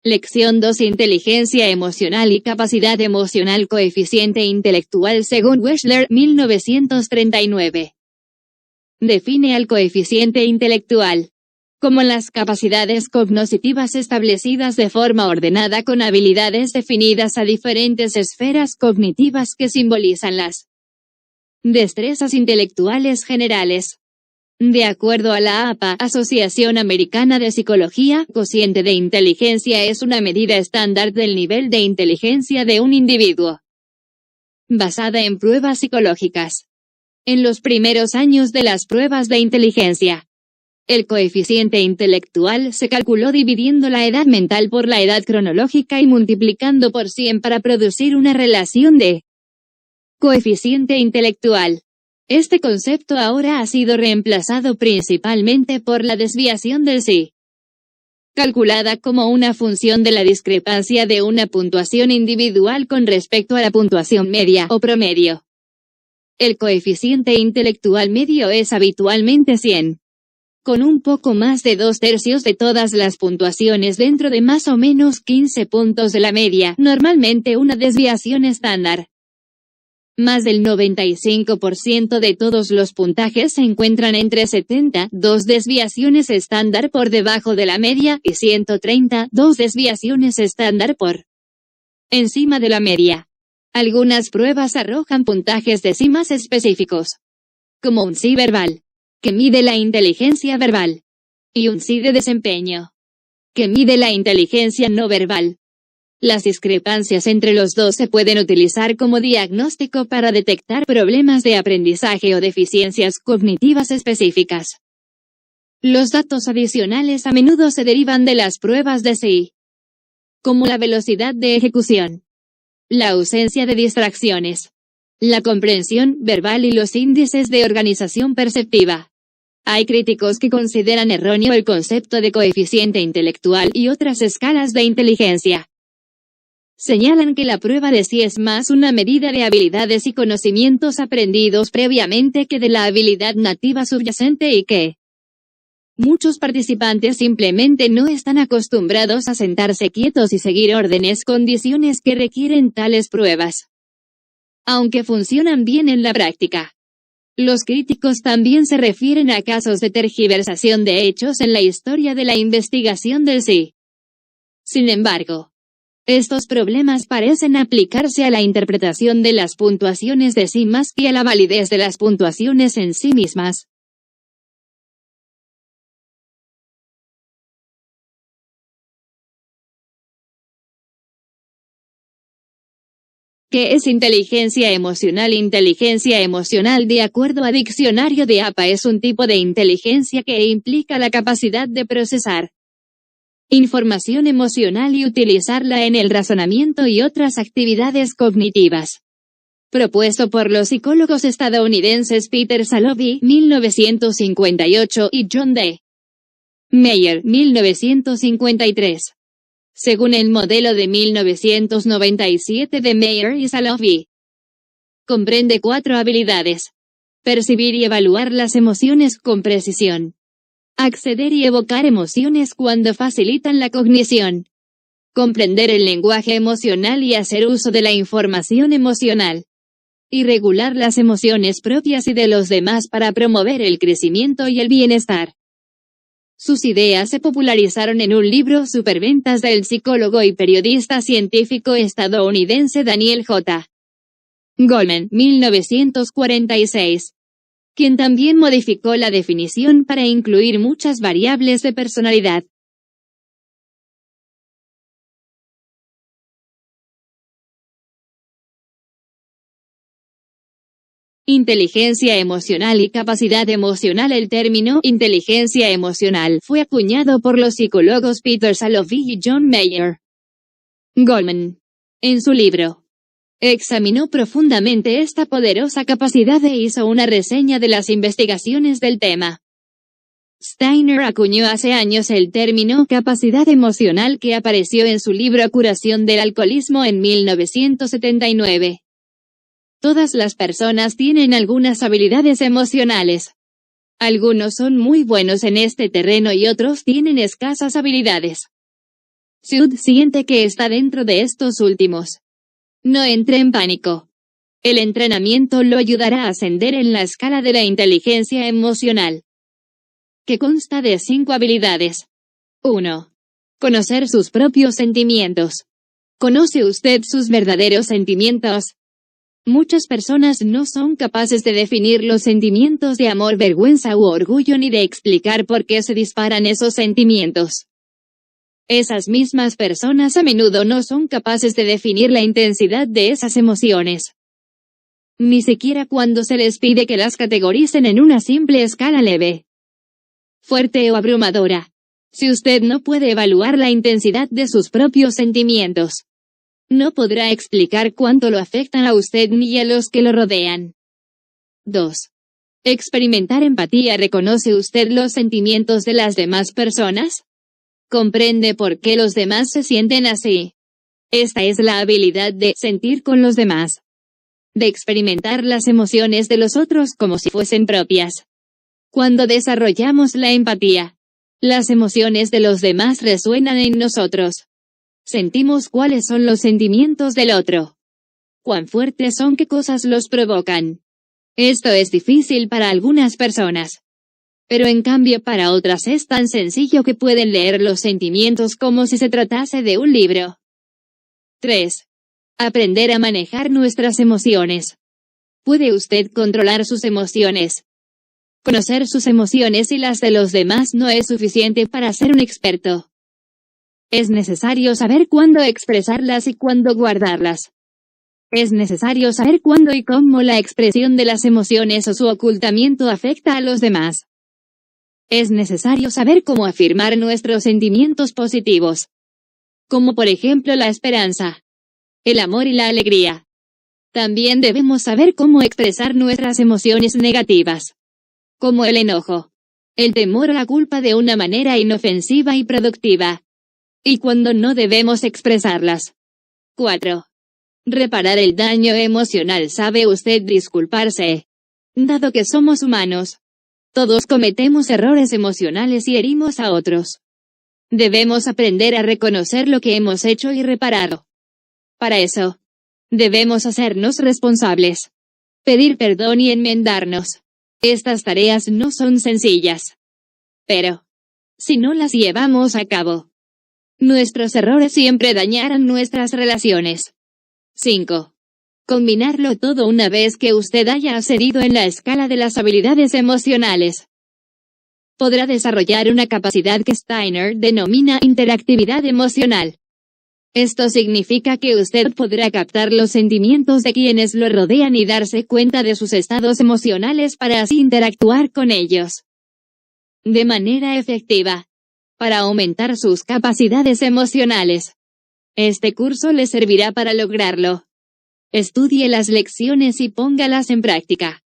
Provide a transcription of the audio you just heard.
Lección 2: Inteligencia emocional y capacidad emocional. Coeficiente intelectual según Wechsler, 1939. Define al coeficiente intelectual como las capacidades cognitivas establecidas de forma ordenada con habilidades definidas a diferentes esferas cognitivas que simbolizan las destrezas intelectuales generales. De acuerdo a la APA, Asociación Americana de Psicología, cociente de inteligencia es una medida estándar del nivel de inteligencia de un individuo, basada en pruebas psicológicas. En los primeros años de las pruebas de inteligencia, el coeficiente intelectual se calculó dividiendo la edad mental por la edad cronológica y multiplicando por 100 para producir una relación de coeficiente intelectual. Este concepto ahora ha sido reemplazado principalmente por la desviación del sí, calculada como una función de la discrepancia de una puntuación individual con respecto a la puntuación media o promedio. El coeficiente intelectual medio es habitualmente 100. Con un poco más de 2/3 de todas las puntuaciones dentro de más o menos 15 puntos de la media, normalmente una desviación estándar. Más del 95% de todos los puntajes se encuentran entre 70, 2 desviaciones estándar por debajo de la media, y 130, 2 desviaciones estándar por encima de la media. Algunas pruebas arrojan puntajes de sí más específicos, como un sí verbal, que mide la inteligencia verbal, y un sí de desempeño, que mide la inteligencia no verbal. Las discrepancias entre los dos se pueden utilizar como diagnóstico para detectar problemas de aprendizaje o deficiencias cognitivas específicas. Los datos adicionales a menudo se derivan de las pruebas de sí, como la velocidad de ejecución, la ausencia de distracciones, la comprensión verbal y los índices de organización perceptiva. Hay críticos que consideran erróneo el concepto de coeficiente intelectual y otras escalas de inteligencia. Señalan que la prueba de sí es más una medida de habilidades y conocimientos aprendidos previamente que de la habilidad nativa subyacente y que muchos participantes simplemente no están acostumbrados a sentarse quietos y seguir órdenes, condiciones que requieren tales pruebas, aunque funcionan bien en la práctica. Los críticos también se refieren a casos de tergiversación de hechos en la historia de la investigación del sí. Sin embargo, estos problemas parecen aplicarse a la interpretación de las puntuaciones de sí más que a la validez de las puntuaciones en sí mismas. ¿Qué es inteligencia emocional? Inteligencia emocional, de acuerdo a diccionario de APA, es un tipo de inteligencia que implica la capacidad de procesar información emocional y utilizarla en el razonamiento y otras actividades cognitivas. Propuesto por los psicólogos estadounidenses Peter Salovey, 1958, y John D. Mayer, 1953. Según el modelo de 1997 de Mayer y Salovey, comprende 4 habilidades: percibir y evaluar las emociones con precisión, acceder y evocar emociones cuando facilitan la cognición, comprender el lenguaje emocional y hacer uso de la información emocional, y regular las emociones propias y de los demás para promover el crecimiento y el bienestar. Sus ideas se popularizaron en un libro superventas del psicólogo y periodista científico estadounidense Daniel J. Goleman, 1946. Quien también modificó la definición para incluir muchas variables de personalidad. Inteligencia emocional y capacidad emocional. El término inteligencia emocional fue acuñado por los psicólogos Peter Salovey y John Mayer. Goleman, en su libro, examinó profundamente esta poderosa capacidad e hizo una reseña de las investigaciones del tema. Steiner acuñó hace años el término capacidad emocional, que apareció en su libro Curación del alcoholismo en 1979. Todas las personas tienen algunas habilidades emocionales. Algunos son muy buenos en este terreno y otros tienen escasas habilidades. Si usted siente que está dentro de estos últimos, no entre en pánico. El entrenamiento lo ayudará a ascender en la escala de la inteligencia emocional, que consta de 5 habilidades. 1. Conocer sus propios sentimientos. ¿Conoce usted sus verdaderos sentimientos? Muchas personas no son capaces de definir los sentimientos de amor, vergüenza u orgullo, ni de explicar por qué se disparan esos sentimientos. Esas mismas personas a menudo no son capaces de definir la intensidad de esas emociones, ni siquiera cuando se les pide que las categoricen en una simple escala leve, fuerte o abrumadora. Si usted no puede evaluar la intensidad de sus propios sentimientos, no podrá explicar cuánto lo afectan a usted ni a los que lo rodean. 2. Experimentar empatía. ¿Reconoce usted los sentimientos de las demás personas? ¿Comprende por qué los demás se sienten así? Esta es la habilidad de sentir con los demás, de experimentar las emociones de los otros como si fuesen propias. Cuando desarrollamos la empatía, las emociones de los demás resuenan en nosotros. Sentimos cuáles son los sentimientos del otro, cuán fuertes son, qué cosas los provocan. Esto es difícil para algunas personas, pero en cambio para otras es tan sencillo que pueden leer los sentimientos como si se tratase de un libro. 3. Aprender a manejar nuestras emociones. ¿Puede usted controlar sus emociones? Conocer sus emociones y las de los demás no es suficiente para ser un experto. Es necesario saber cuándo expresarlas y cuándo guardarlas. Es necesario saber cuándo y cómo la expresión de las emociones o su ocultamiento afecta a los demás. Es necesario saber cómo afirmar nuestros sentimientos positivos, como por ejemplo la esperanza, el amor y la alegría. También debemos saber cómo expresar nuestras emociones negativas, como el enojo, el temor o la culpa, de una manera inofensiva y productiva, y cuando no debemos expresarlas. 4. Reparar el daño emocional. ¿Sabe usted disculparse? Dado que somos humanos, todos cometemos errores emocionales y herimos a otros. Debemos aprender a reconocer lo que hemos hecho y repararlo. Para eso, debemos hacernos responsables, pedir perdón y enmendarnos. Estas tareas no son sencillas, pero, si no las llevamos a cabo, nuestros errores siempre dañarán nuestras relaciones. 5. Combinarlo todo. Una vez que usted haya ascendido en la escala de las habilidades emocionales, podrá desarrollar una capacidad que Steiner denomina interactividad emocional. Esto significa que usted podrá captar los sentimientos de quienes lo rodean y darse cuenta de sus estados emocionales para así interactuar con ellos de manera efectiva, para aumentar sus capacidades emocionales. Este curso le servirá para lograrlo. Estudie las lecciones y póngalas en práctica.